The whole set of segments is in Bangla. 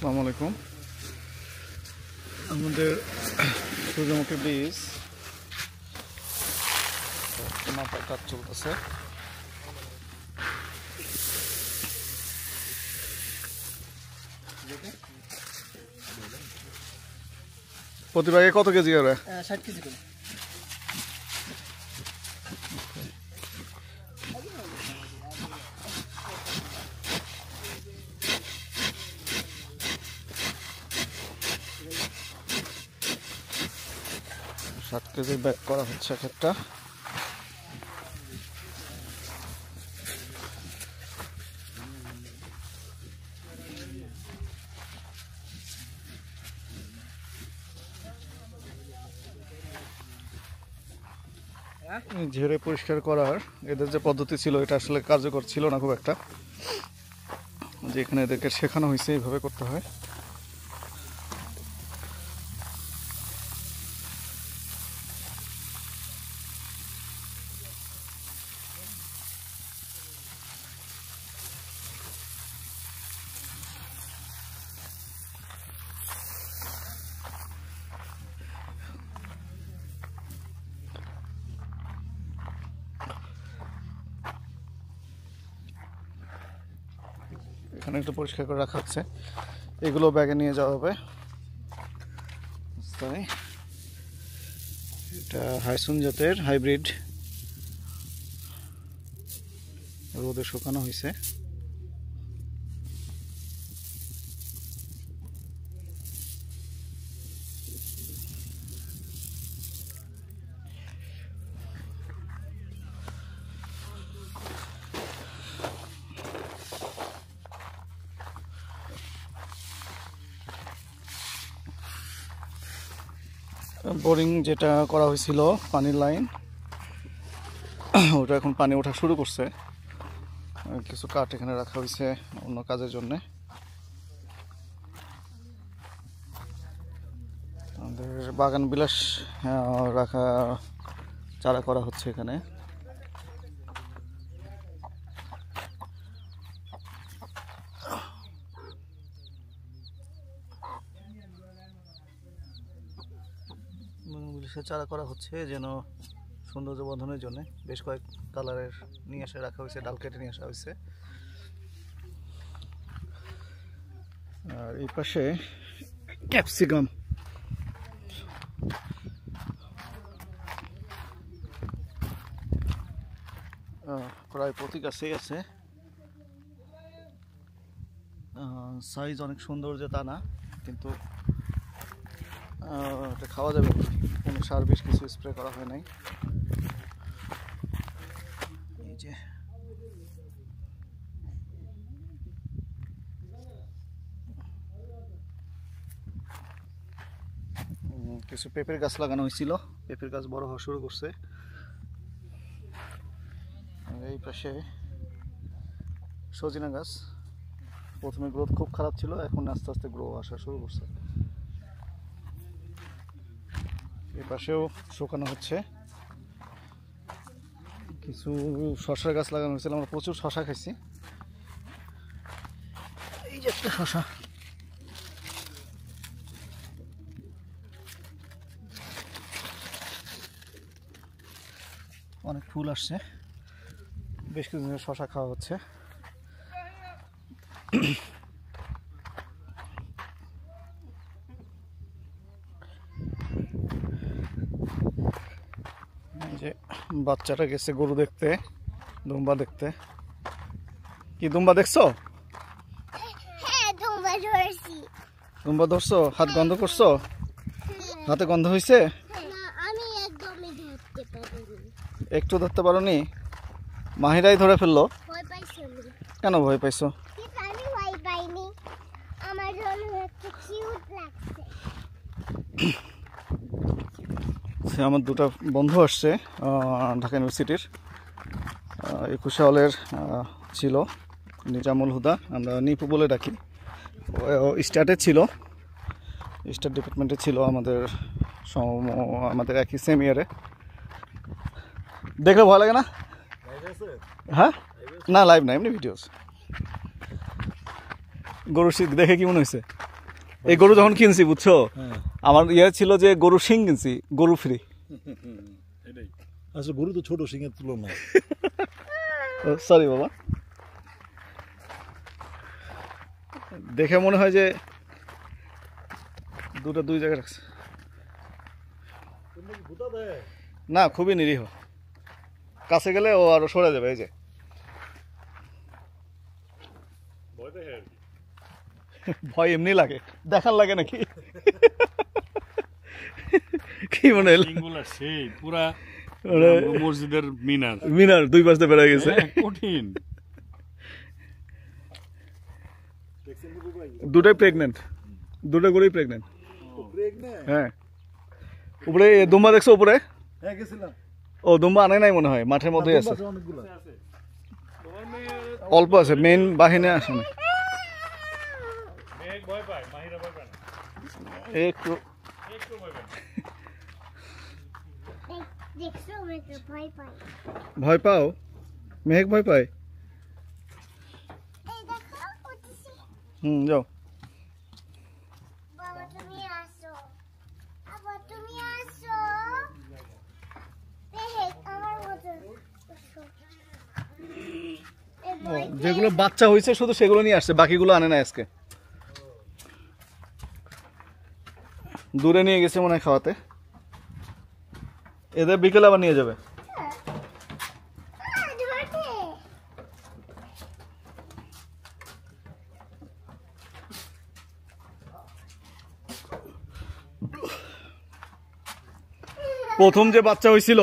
আসসালামু আলাইকুম। আমাদের সূর্যমুখী বীজ মাথায় কাজ চলতেছে। প্রতি ব্যাগে কত কেজি করে? 60 কেজি করে। ষাট কেজি ব্যাগ করা হচ্ছে এক একটা। ঝেড়ে পরিষ্কার করার এদের যে পদ্ধতি ছিল এটা আসলে কার্যকর ছিল না খুব একটা, যে এখানে এদেরকে শেখানো হয়েছে এইভাবে করতে হয়। এখানে একটু পরিষ্কার করে রাখা হচ্ছে, এগুলো ব্যাগে নিয়ে যাওয়া হবে। তাই এটা হাইসুন জাতের হাইব্রিড, রোদে শুকানো হয়েছে। বোরিং যেটা করা হয়েছিল পানির লাইন, ওটা এখন পানি ওঠা শুরু করছে। কিছু কাঠ এখানে রাখা হয়েছে অন্য কাজের জন্যে। আমাদের বাগান বিলাস রাখা চারা করা হচ্ছে এখানে। চারা করা হচ্ছে যেন সৌন্দর্য বর্ধনের জন্য। বেশ কয়েক কালারের নিয়ে এসে রাখা হয়েছে, ডাল কেটে নিয়ে আসা হয়েছে। আর এই পাশে ক্যাপসিকাম, প্রায় প্রতি গাছেই আছে। সাইজ অনেক সুন্দর যে তা না, কিন্তু এটা খাওয়া যাবে, কোনো সার বিষ কিছু স্প্রে করা হয় নাই। এই যে কিছু পেঁপের গাছ লাগানো হয়েছিল, পেঁপের গাছ বড় হওয়া শুরু করছে। এই পাশে সজিনা গাছ, প্রথমে গ্রোথ খুব খারাপ ছিল, এখন আস্তে আস্তে গ্রো আসা শুরু করছে। এই পাশেও শুকানো হচ্ছে। কিছু শশার গাছ লাগানো হয়েছিল, আমরা প্রচুর শশা খাইছি। এই যে একটা শশা, অনেক ফুল আসছে, বেশ কিছুদিনের শশা খাওয়া হচ্ছে। যে বাচ্চাটা গেছে গরু দেখতে, দুম্বা দেখতে। কি দুম্বা দেখছো? দুম্বা ধরছো? হাত গন্ধ করছো? হাতে গন্ধ হয়েছে? একটু ধরতে পারোনি? মাহিরাই ধরে ফেললো। কেন ভয় পাইছো? আমার দুটা বন্ধু আসছে ঢাকা ইউনিভার্সিটির, 21 সালের ছিল, নিজামুল হুদা, আমরা নিপু বলে ডাকি। স্টার্টে ছিল, স্টার্ট ডিপার্টমেন্টে ছিল, আমাদের একই সেম ইয়ারে। দেখলে ভয় লাগে না? হ্যাঁ, না লাইভ না, এমনি ভিডিওস। গরুর শীত দেখে কি মনে হয়েছে? এই গরু যখন কিনছি বুঝছো, আমার ইয়ে ছিল যে গরু শিং কিনছি, গরু ফ্রি। আচ্ছা, গরু তো ছোট, সিংহের তুলনা। সরি বাবা, দেখে মনে হয় যে দুই জায়গায় রাখছে। না, খুবই নিরীহ, কাছে গেলে ও আরো সরে যাবে। এই যে ভয় এমনি লাগে, দেখার লাগে নাকি? কি মনে হলো? পুরা মসজিদের মিনার দুই পাশে বেড়ে গেছে, কঠিন। দুটাই প্রেগনেন্ট, দুটো করেই প্রেগনেন্ট। হ্যাঁ, উপরে দুম্বা দেখছো উপরে? ও দুম্বা আনে নাই মনে হয়, মাঠের মধ্যেই আছে, অল্প আছে, মেইন বাহিনী আসে না। একটু ভয় পাও? মেঘ ভয় পায়? যাও। যেগুলো বাচ্চা হয়েছে শুধু সেগুলো নিয়ে আসছে, বাকিগুলো আনে না আজকে। দূরে নিয়ে গেছে মনে হয় খাওয়াতে, এদের বিকেলে আবার নিয়ে যাবে। প্রথম যে বাচ্চা হয়েছিল,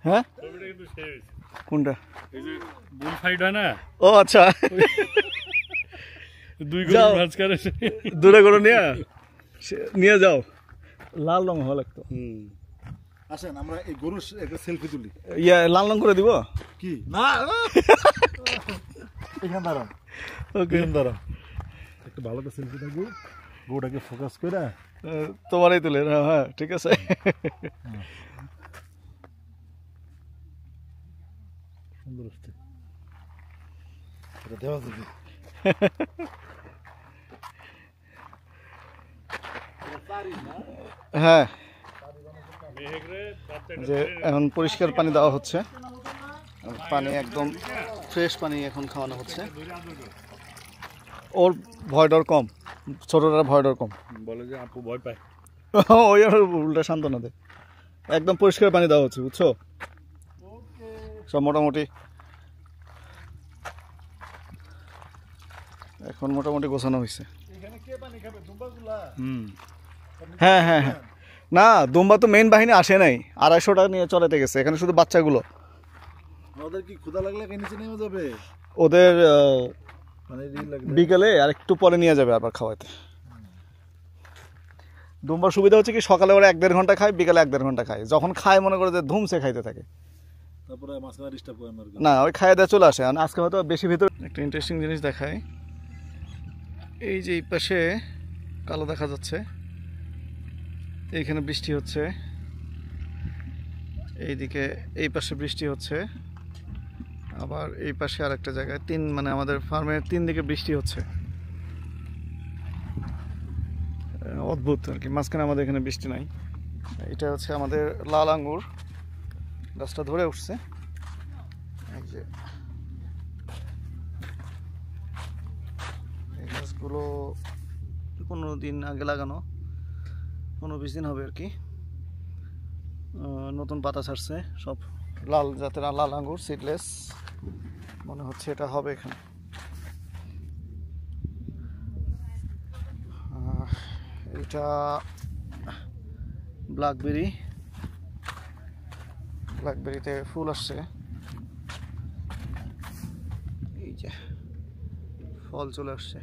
হ্যাঁ কোনটা? বুল ফাইট হয় না? ও আচ্ছা, দুটো করে নিয়ে যাও, লাল রং হওয়া লাগতো। আসেন আমরা এই গরুর একটা সেলফি তুলি। ইয়া লাল রং করে দিব কি? না, এখানে দাঁড়ান, ওকে দাঁড়ান, একটু ভালো করে সেলফি থাকবো, গরুটাকে ফোকাস করে তোমারই তুলে। হ্যাঁ ঠিক আছে। সুন্দর আসছে, এটা দেওয়া যাবে। হ্যাঁ, যে এখন পরিষ্কার পানি দেওয়া হচ্ছে, পানি একদম ফ্রেশ পানি এখন খাওয়ানো হচ্ছে। ওর ভয় ডর কম, ছোটটার ভয় ডর কম, বলে যে আপু ভয় পায়, ওই আর উল্টা সান্ত্বনা দেয়। একদম পরিষ্কার পানি দেওয়া হচ্ছে বুঝছো, সব মোটামুটি এখন মোটামুটি গোছানো হয়েছে। হ্যাঁ হ্যাঁ হ্যাঁ, না দুম্বা তো মেইন বাহিনী আসে নাই, 250 টাকা নিয়ে চলাতে গেছে, এখানে শুধু বাচ্চাগুলো। ওদের কি ক্ষুধা লাগলে নিচে নেমে যাবে? ওদের বিকেলে আর একটু পরে নিয়ে যাবে আবার খাওয়াতে। দুম্বার সুবিধা হচ্ছে কি, সকালে ওরা 1-1.5 ঘন্টা খায়, বিকেলে 1-1.5 ঘন্টা খায়। যখন খায় মনে করে যে ধুমসে খাইতে থাকে, তারপরে মাঝখানে ডিস্টার্ব করে না, ওই খাইয়ে দেয় চলে আসে। আজকে হয়তো বেশি ভিতর। একটা ইন্টারেস্টিং জিনিস দেখায়, এই যে এই পাশে কালো দেখা যাচ্ছে, এইখানে বৃষ্টি হচ্ছে, এইদিকে এই পাশে বৃষ্টি হচ্ছে, আবার এই পাশে আর একটা জায়গায় মানে আমাদের ফার্মের 3 দিকে বৃষ্টি হচ্ছে। অদ্ভুত আর কি, মাঝখানে আমাদের এখানে বৃষ্টি নাই। এটা হচ্ছে আমাদের লাল আঙ্গুর, গাছটা ধরে উঠছে। এই যে এই গাছগুলো 15 দিন আগে লাগানো, 15-20 দিন হবে আর কি। নতুন পাতা ছাড়ছে, সব লাল জাতের লাল আঙ্গুর, সিডলেস মনে হচ্ছে এটা হবে এখানে। এটা ব্ল্যাকবেরিতে ফুল আসছে, এই যে ফল চলে আসছে।